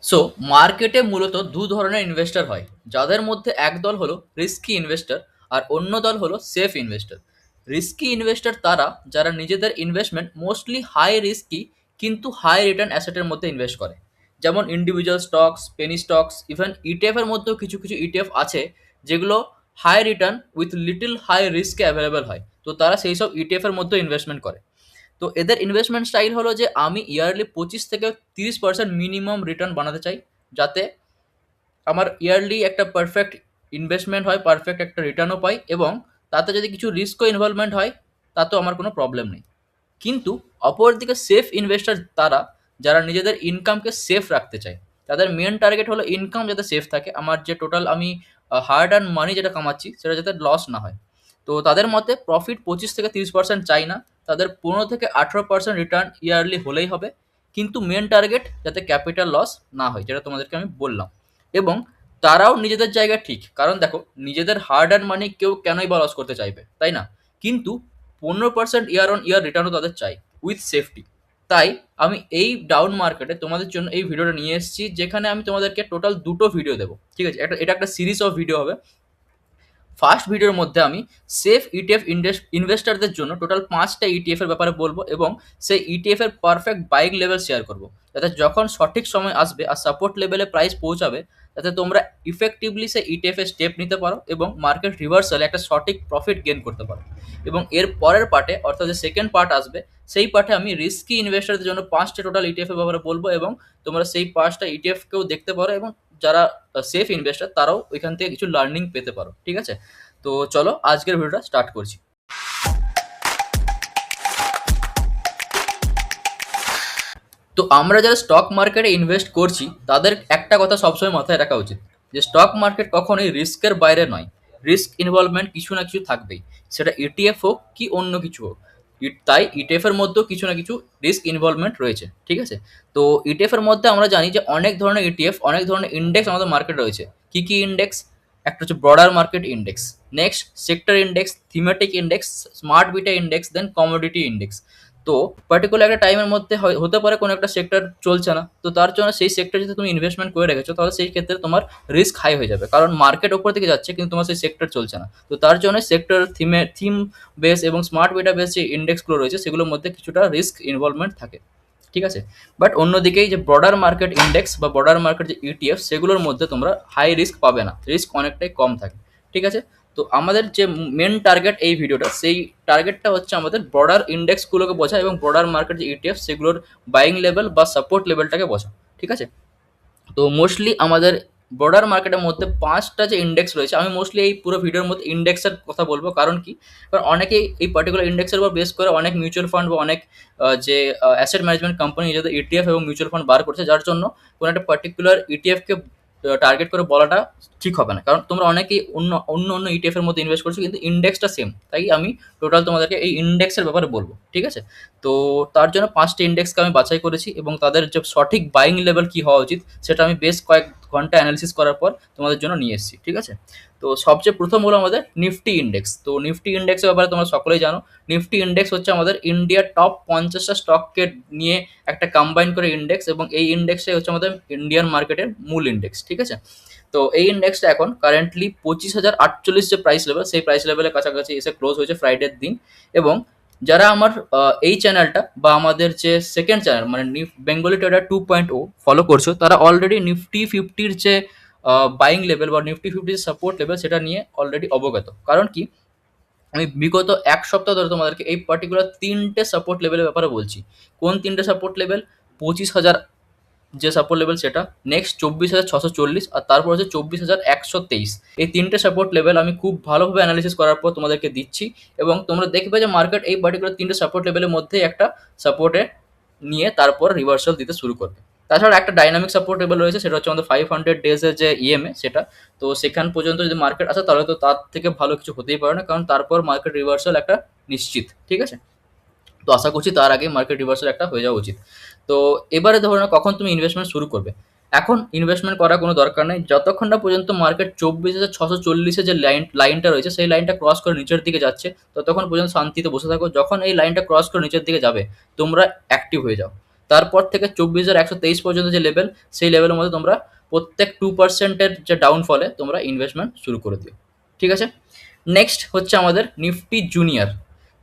So মার্কেটে মূলত দু ধরনের ইনভেস্টর হয়, যাদের মধ্যে এক দল হলো রিস্কি ইনভেস্টর আর অন্য দল হলো সেফ ইনভেস্টর। রিস্কি ইনভেস্টর তারা যারা নিজেদের ইনভেস্টমেন্ট মোস্টলি হাই রিস্কি কিন্তু হাই রিটার্ন অ্যাসেটের মধ্যে ইনভেস্ট করে, যেমন individual stocks, penny stocks, even ETF এর মধ্যেও কিছু কিছু ইটিএফ আছে যেগুলো high return with little high রিস্কে অ্যাভেলেবেল হয়, তো তারা সেই সব ইটিএফ এর মধ্যে ইনভেস্টমেন্ট করে। তো এদের ইনভেস্টমেন্ট স্টাইল হলো যে আমি ইয়ারলি 25 থেকে 30% মিনিমাম রিটার্ন বানাতে চাই, যাতে আমার ইয়ারলি একটা পারফেক্ট ইনভেস্টমেন্ট হয়, পারফেক্ট একটা রিটার্নও পাই, এবং তাতে যদি কিছু রিস্কও ইনভলভমেন্ট হয় তাতেও আমার কোনো প্রবলেম নেই। কিন্তু অপরদিকে সেফ ইনভেস্টর তারা যারা নিজেদের ইনকামকে সেফ রাখতে চায়, তাদের মেন টার্গেট হলো ইনকাম যাতে সেফ থাকে, আমার যে টোটাল আমি হার্ড অ্যান্ড মানি যেটা কামাচ্ছি সেটা যাতে লস না হয়। তো তাদের মতে প্রফিট 25 থেকে 30% চাই না, তাদের 15 থেকে 18% রিটার্ন ইয়ারলি হলেই হবে, কিন্তু মেন টার্গেট যাতে ক্যাপিটাল লস না হয়, যেটা তোমাদেরকে আমি বললাম। এবং তারাও নিজেদের জায়গায় ঠিক, কারণ দেখো নিজেদের হার্ড অ্যান্ড মানি কেউ কেনই বা লস করতে চাইবে, তাই না? কিন্তু 15% ইয়ার অন ইয়ার রিটার্নও তাদের চাই উইথ সেফটি। তাই আমি এই ডাউন মার্কেটে তোমাদের জন্য এই ভিডিওটা নিয়ে এসেছি, যেখানে আমি তোমাদেরকে টোটাল দুটো ভিডিও দেবো, ঠিক আছে? এটা একটা সিরিজ অফ ভিডিও হবে। ফার্স্ট ভিডিওর মধ্যে আমি সেফ ইটিএফ ইনভেস্টারদের জন্য টোটাল 5টা ইটিএফ এর ব্যাপারে বলবো, এবং সেই ইটিএফ এর পারফেক্ট বাইং লেভেল শেয়ার করবো, যাতে যখন সঠিক সময় আসবে আর সাপোর্ট লেভেলে প্রাইস পৌঁছাবে, যাতে তোমরা ইফেক্টিভলি সেই ইটিএফ এর স্টেপ নিতে পারো এবং মার্কেট রিভার্সালে একটা সঠিক প্রফিট গেইন করতে পারো। এবং এর পরের পার্টে, অর্থাৎ যে সেকেন্ড পার্ট আসবে, সেই পার্টে আমি রিস্কি ইনভেস্টারদের জন্য 5টা টোটাল ইটিএফ এর ব্যাপারে বলবো, এবং তোমরা সেই 5টা ইটিএফ কেও দেখতে পারো, এবং যারা সেফ ইনভেস্টার তারাও ওইখান থেকে কিছু লার্নিং পেতে পারো, ঠিক আছে? তো চলো আজকের ভিডিওটা স্টার্ট করছি। তো আমরা যারা স্টক মার্কেটে ইনভেস্ট করছি তাদের একটা কথা সবসময় মাথায় রাখা উচিত, যে স্টক মার্কেট কখনোই রিস্কের বাইরে নয়। রিস্ক ইনভলভমেন্ট কিছু না কিছু থাকবেই, সেটা ইটিএফ হোক কি অন্য কিছু হোক। তাই ইটিএফ এর মধ্যেও কিছু না কিছু রিস্ক ইনভলভমেন্ট রয়েছে, ঠিক আছে? তো ইটিএফ এর মধ্যে আমরা জানি যে অনেক ধরনের ইটিএফ, অনেক ধরনের ইন্ডেক্স আমাদের মার্কেটে রয়েছে। কি কি ইন্ডেক্স? একটা হচ্ছে broader market index, next sector index, thematic index, smart beta index, then commodity index. তো পার্টিকুলার একটা টাইমের মধ্যে হতে পারে কোনো একটা সেক্টর চলছে না, তো তার জন্য সেই সেক্টর যদি তুমি ইনভেস্টমেন্ট করে রেখেছো তাহলে সেই ক্ষেত্রে তোমার রিস্ক হাই হয়ে যাবে, কারণ মার্কেট ওপর দিকে যাচ্ছে কিন্তু তোমার সেই সেক্টর চলছে না। তো তার জন্য সেক্টর থিম বেস এবং স্মার্ট বেটা বেস যে ইন্ডেক্সগুলো রয়েছে সেগুলোর মধ্যে কিছুটা রিস্ক ইনভলভমেন্ট থাকে, ঠিক আছে? বাট অন্যদিকেই যে ব্রডার মার্কেট ইন্ডেক্স বা ব্রডার মার্কেট যে ইটিএফ, সেগুলোর মধ্যে তোমরা হাই রিস্ক পাবে না, রিস্ক অনেকটাই কম থাকে, ঠিক আছে? তো আমাদের যে মেন টার্গেট এই ভিডিওটা, সেই টার্গেটটা হচ্ছে আমাদের ব্রডার ইন্ডেক্সগুলোকে বোঝা এবং ব্রডার মার্কেট যে ইটিএফ সেগুলোর বাইং লেভেল বা সাপোর্ট লেভেলটাকে বোঝা, ঠিক আছে? তো মোস্টলি আমাদের ব্রডার মার্কেটের মধ্যে 5টা যে ইন্ডেক্স রয়েছে, আমি মোস্টলি এই পুরো ভিডিওর মধ্যে ইন্ডেক্সের কথা বলবো। কারণ কি? কারণ অনেকেই এই পার্টিকুলার ইন্ডেক্সের উপর বেস করে অনেক মিউচুয়াল ফান্ড বা অনেক যে অ্যাসেট ম্যানেজমেন্ট কোম্পানি নিজেদের ইটিএফ এবং মিউচুয়াল ফান্ড বার করছে, যার জন্য কোনো একটা পার্টিকুলার ইটিএফকে টার্গেট করে বলাটা ঠিক হবে না, কারণ তোমরা অনেকেই অন্য অন্য অন্য ইটিএফ এর মধ্যে ইনভেস্ট করছো কিন্তু ইন্ডেক্সটা সেম। তাই আমি টোটাল তোমাদেরকে এই ইন্ডেক্সের ব্যাপারে বলবো, ঠিক আছে? তো তার জন্য 5টি ইন্ডেক্সকে আমি বাছাই করেছি, এবং তাদের যে সঠিক বাইং লেভেল কি হওয়া উচিত সেটা আমি বেশ কয়েক ঘন্টা অ্যানালিসিস করার পর তোমাদের জন্য নিয়ে এসেছি, ঠিক আছে? তো সবচেয়ে প্রথম হলো আমাদের নিফটি ইন্ডেক্স। তো নিফটি ইন্ডেক্সের ব্যাপারে তোমরা সকলেই জানো। নিফটি ইন্ডেক্স হচ্ছে আমাদের ইন্ডিয়ার টপ 50টা স্টককে নিয়ে একটা কম্বাইন করে ইন্ডেক্স, এবং এই ইন্ডেক্সটাই হচ্ছে আমাদের ইন্ডিয়ান মার্কেটের মূল ইন্ডেক্স, ঠিক আছে? তো এই ইন্ডেক্সটা এখন কারেন্টলি 25,048 যে প্রাইস লেভেল, সেই প্রাইস লেভেলের কাছাকাছি এসে ক্লোজ হয়েছে ফ্রাইডের দিন। এবং যারা আমার এই চ্যানেলটা বা আমাদের যে সেকেন্ড চ্যানেল মানে বেঙ্গলি ট্রেডার 2.0 ফলো করছো, তারা অলরেডি নিফটি ফিফটির যে বাইং লেভেল বা নিফটি ফিফটির সাপোর্ট লেভেল সেটা নিয়ে অলরেডি অবগত। কারণ কি? আমি বিগত এক সপ্তাহ ধরে তোমাদেরকে এই পার্টিকুলার 3টে সাপোর্ট লেভেলের ব্যাপারে বলছি। কোন 3টে সাপোর্ট লেভেল? 25,000 যে সাপোর্ট লেভেল সেটা, নেক্সট 24,640, আর তারপর হচ্ছে 24,123। এই 3টে সাপোর্ট লেভেল আমি খুব ভালোভাবে অ্যানালিসিস করার পর তোমাদেরকে দিচ্ছি, এবং তোমরা দেখবে যে মার্কেট এই পার্টিকুলার 3টে সাপোর্ট লেভেলের মধ্যে একটা সাপোর্টে নিয়ে তারপর রিভার্সাল দিতে শুরু করবে। তাছাড়া একটা ডাইনামিক সাপোর্ট লেভেল রয়েছে, সেটা হচ্ছে আমাদের 500 ডেজের যে ইএমএ সেটা। তো সেখান পর্যন্ত যদি মার্কেট আসে তাহলে তো তার থেকে ভালো কিছু হতেই পারে না, কারণ তারপর মার্কেট রিভার্সাল একটা নিশ্চিত, ঠিক আছে? তো আশা করছি তার আগে মার্কেট রিভার্সাল একটা হয়ে যাওয়া উচিত। তো এবারে ধরো না কখন তুমি ইনভেস্টমেন্ট শুরু করবে। এখন ইনভেস্টমেন্ট করার কোনো দরকার নেই যতক্ষণ না পর্যন্ত মার্কেট 24,640 যে লাইনটা রয়েছে সেই লাইনটা ক্রস করে নিচের দিকে যাচ্ছে, ততক্ষণ পর্যন্ত শান্তিতে বসে থাকো। যখন এই লাইনটা ক্রস করে নিচের দিকে যাবে তোমরা অ্যাক্টিভ হয়ে যাও। তারপর থেকে 24,123 পর্যন্ত যে লেভেল, সেই লেভেলের মধ্যে তোমরা প্রত্যেক 2%-এর যে ডাউনফলে তোমরা ইনভেস্টমেন্ট শুরু করে দিও। ঠিক আছে? নেক্সট হচ্ছে আমাদের নিফটি জুনিয়র।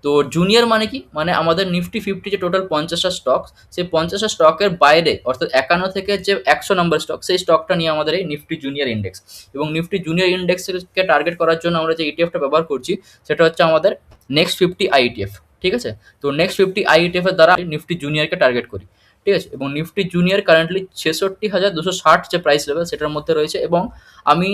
তো জুনিয়র মানে কি? মানে আমাদের নিফটি 50 যে টোটাল 50টা স্টক, সেই 50টা স্টকের বাইরে অর্থাৎ 51 থেকে যে 100 নাম্বার স্টক, সেই স্টকটা নিয়ে আমাদের এই নিফটি জুনিয়র ইন্ডেক্স। এবং নিফটি জুনিয়র ইন্ডেক্সকে টার্গেট করার জন্য আমরা যে ইটিএফটা ব্যবহার করছি, সেটা হচ্ছে আমাদের নেক্সট 50 আইইটিএফ। ঠিক আছে? তো নেক্সট 50 আইইটিএফ এর দ্বারা নিফটি জুনিয়রকে টার্গেট করি। ঠিক আছে? এবং নিফটি জুনিয়র কারেন্টলি 66,260 যে প্রাইস লেভেল সেটার মধ্যে রয়েছে, এবং আমি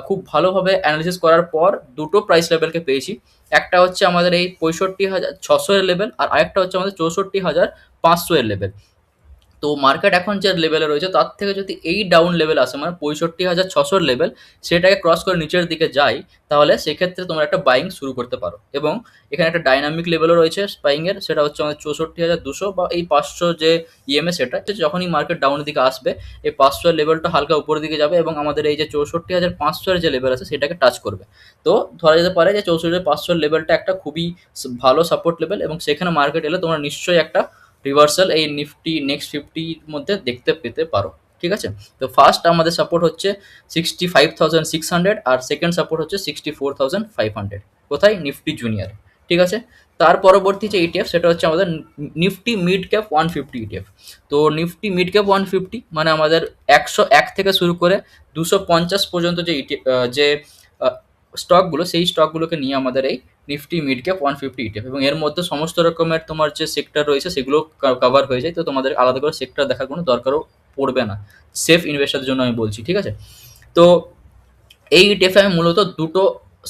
খুব ভালোভাবে অ্যানালিসিস করার পর দুটো প্রাইস লেভেলকে পেয়েছি। একটা হচ্ছে আমাদের এই 65,600 এর লেভেল, আর আরেকটা হচ্ছে আমাদের 64,500 এর লেভেল। তো মার্কেট এখন যে লেভেলে রয়েছে তার থেকে যদি এই ডাউন লেভেল আসে, মানে 65,600 লেভেল, সেটাকে ক্রস করে নিচের দিকে যায়, তাহলে সেক্ষেত্রে তোমরা একটা বাইং শুরু করতে পারো। এবং এখানে একটা ডাইনামিক লেভেলও রয়েছে বাইং এর, সেটা হচ্ছে আমাদের 64,200 বা এই 500 যে ইএমএ, সেটা যখনই মার্কেট ডাউনের দিকে আসবে, এই 500 লেভেলটা হালকা উপরের দিকে যাবে এবং আমাদের এই যে 64,500 এর যে লেভেল আছে সেটাকে টাচ করবে। তো ধরা যেতে পারে যে 64,500 লেভেলটা একটা খুবই ভালো সাপোর্ট লেভেল, এবং সেখানে মার্কেট এলে তোমরা নিশ্চয়ই একটা রিভার্সাল এই নিফটি নেক্সট 50 মধ্যে দেখতে পেতে পারো। ঠিক আছে? তো ফার্স্ট আমাদের সাপোর্ট হচ্ছে 65,600, আর সেকেন্ড সাপোর্ট হচ্ছে 64,500। কোথায়? Nifty junior. ঠিক আছে? তার পরবর্তী যে ইটিএফ, সেটা হচ্ছে আমাদের নিফটি মিড ক্যাপ 150 ইটিএফ। তো নিফটি মিড ক্যাপ 150 মানে আমাদের 101 থেকে শুরু করে 250 পর্যন্ত যে যে স্টকগুলো, সেই স্টকগুলোকে নিয়ে আমাদের এই নিফটি মিড ক্যাপ 150 ইটিএফ, এবং এর মধ্যে সমস্ত রকমের তোমার যে সেক্টর রয়েছে সেগুলো কভার হয়ে যায়। তো তোমাদের আলাদা করে সেক্টর দেখার কোনো দরকারও পড়বে না, সেফ ইনভেস্টারদের জন্য আমি বলছি। ঠিক আছে? তো এই ইটিএফে আমি মূলত দুটো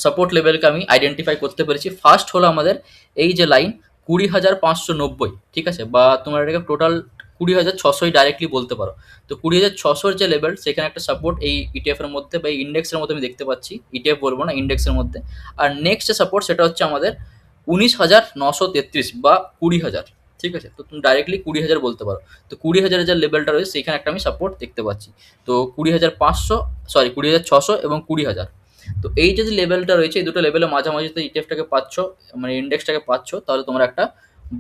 সাপোর্ট লেভেলকে আমি আইডেন্টিফাই করতে পেরেছি। ফার্স্ট হলো আমাদের এই যে লাইন 20,590। ঠিক আছে? বা তোমরা এটাকে টোটাল 20,600 ডাইরেক্টলি বলতে পারো। তো 20,600 যে লেভেল, সেখানে একটা সাপোর্ট এই ইটিএফ এর মধ্যে বা এই ইন্ডেক্সের মধ্যে আমি দেখতে পাচ্ছি। ইটিএফ বলবো না, ইন্ডেক্সের মধ্যে। আর নেক্সট যে সাপোর্ট, সেটা হচ্ছে আমাদের 19,933 বা 20,000। ঠিক আছে? তো তুমি ডাইরেক্টলি 20,000 বলতে পারো। তো 20,000 যে লেভেলটা রয়েছে সেখানে একটা আমি সাপোর্ট দেখতে পাচ্ছি। তো 20,500, সরি 20,600 এবং 20,000। তো এই যে লেভেলটা রয়েছে, এই দুটো লেভেলের মাঝামাঝিতে ইটিএফটাকে পাচ্ছ, মানে ইন্ডেক্সটাকে পাচ্ছ, তাহলে তোমরা একটা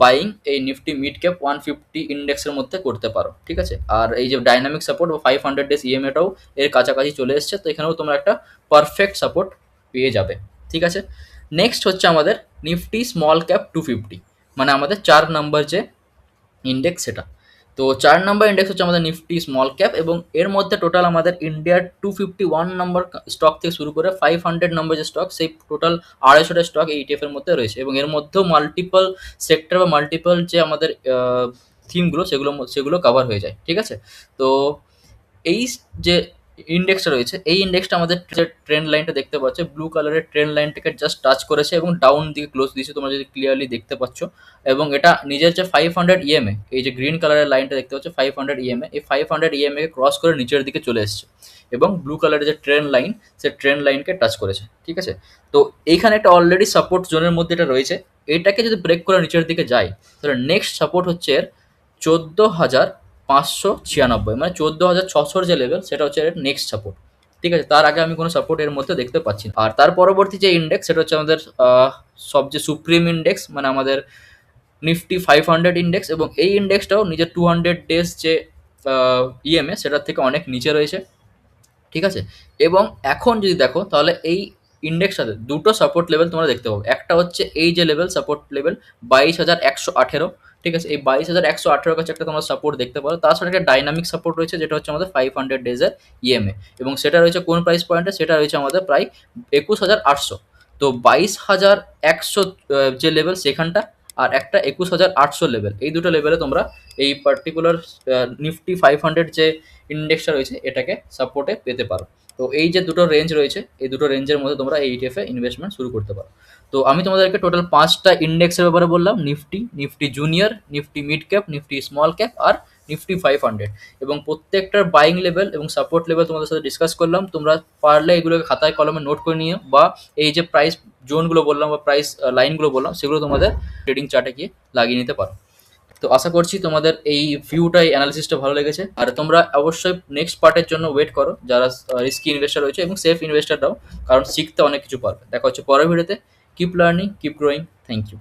বাইং এই নিফটি মিড ক্যাপ 150 ইন্ডেক্সের মধ্যে করতে পারো। ঠিক আছে? আর এই যে ডাইনামিক সাপোর্ট বা 500 ডেজ ইএমএটাও এর কাছাকাছি চলে এসছে, তো এখানেও তোমরা একটা পারফেক্ট সাপোর্ট পেয়ে যাবে। ঠিক আছে? নেক্সট হচ্ছে আমাদের নিফটি স্মল ক্যাপ 250, মানে আমাদের 4 নম্বর যে ইন্ডেক্স সেটা। তো 4 নম্বর ইন্ডেক্স হচ্ছে আমাদের নিফটি স্মল ক্যাপ, এবং এর মধ্যে টোটাল আমাদের ইন্ডিয়ার 251 নম্বর স্টক থেকে শুরু করে 500 নম্বর যে স্টক, সেই টোটাল 250টা স্টক এই ইটিএফ এর মধ্যে রয়েছে, এবং এর মধ্যেও মাল্টিপল সেক্টর বা মাল্টিপল যে আমাদের থিমগুলো, সেগুলো কভার হয়ে যায়। ঠিক আছে? তো এই যে ইন্ডেক্সটা রয়েছে, এই ইন্ডেক্সটা আমাদের যে ট্রেন্ড লাইনটা দেখতে পাচ্ছ, ব্লু কালারের ট্রেন্ড লাইনটাকে জাস্ট টাচ করেছে এবং ডাউন দিকে ক্লোজ দিয়েছে, তোমরা যদি ক্লিয়ারলি দেখতে পাচ্ছ। এবং এটা নিজের যে 500 ইএমএ, এই যে গ্রিন কালারের লাইনটা দেখতে পাচ্ছ 500 ইএমএ, এই 500 ইএমএ কে ক্রস করে নিচের দিকে চলে এসেছে, এবং ব্লু কালারের যে ট্রেন্ড লাইন, সে ট্রেন্ড লাইনকে টাচ করেছে। ঠিক আছে? তো এইখানে একটা অলরেডি সাপোর্ট জোনের মধ্যে এটা রয়েছে। এটাকে যদি ব্রেক করে নিচের দিকে যায়, তাহলে নেক্সট সাপোর্ট হচ্ছে এর 14,596, মানে 14,600 যে লেভেল, সেটা হচ্ছে এর নেক্সট সাপোর্ট। ঠিক আছে? তার আগে আমি কোনো সাপোর্ট এর মধ্যে দেখতে পাচ্ছি না। আর তার পরবর্তী যে ইন্ডেক্স, সেটা হচ্ছে আমাদের সবচেয়ে সুপ্রিম ইন্ডেক্স, মানে আমাদের নিফটি 500 ইন্ডেক্স, এবং এই ইন্ডেক্সটাও নিজের 200 ডেজ যে ইএমএ, সেটার থেকে অনেক নিচে রয়েছে। ঠিক আছে? এবং এখন যদি দেখো, তাহলে এই ইন্ডেক্সটাতে দুটো সাপোর্ট লেভেল তোমরা দেখতে পাবে। একটা হচ্ছে এই যে লেভেল, সাপোর্ট লেভেল 22,118। ঠিক আছে? এই 22,118 কাছে একটা তোমরা সাপোর্ট দেখতে পারো। তার সাথে একটা ডাইনামিক সাপোর্ট রয়েছে, যেটা হচ্ছে আমাদের 500 ডেজের ইএমএ, এবং সেটা রয়েছে কোন প্রাইস পয়েন্টে? সেটা রয়েছে আমাদের প্রায় 21,800। তো 22,100 যে লেভেল সেখানটা, আর একটা 21,800 লেভেল, এই দুটো লেভেলে তোমরা এই পার্টিকুলার নিফটি 500 যে ইন্ডেক্সটা রয়েছে এটাকে সাপোর্টে পেতে পারো। তো এই যে দুটো রেঞ্জ রয়েছে, এই দুটো রেঞ্জের মধ্যে তোমরা এই ইটিএফ এ ইনভেস্টমেন্ট শুরু করতে পারো। তো আমি তোমাদেরকে টোটাল 5টা ইন্ডেক্সের ব্যাপারে বললাম: Nifty, Nifty Junior, Nifty mid cap, Nifty small cap, আর নিফটি 500। এবং প্রত্যেকটার বাইং লেভেল এবং সাপোর্ট লেভেল তোমাদের সাথে ডিসকাস করলাম। তোমরা পারলে এগুলোকে খাতায় কলমে নোট করে নিও, বা এই যে প্রাইস জোনগুলো বললাম বা প্রাইস লাইনগুলো বললাম, সেগুলো তোমাদের ট্রেডিং চার্টে গিয়ে লাগিয়ে নিতে পারো। তো আশা করছি তোমাদের এই ভিউটা, এই অ্যানালিসিসটা ভালো লেগেছে। আর তোমরা অবশ্যই নেক্সট পার্টের জন্য ওয়েট করো, যারা রিস্কি ইনভেস্টার রয়েছে এবং সেফ ইনভেস্টাররাও, কারণ শিখতে অনেক কিছু পারবে। দেখা হচ্ছে পরের ভিডিওতে। Keep learning, keep growing. Thank you.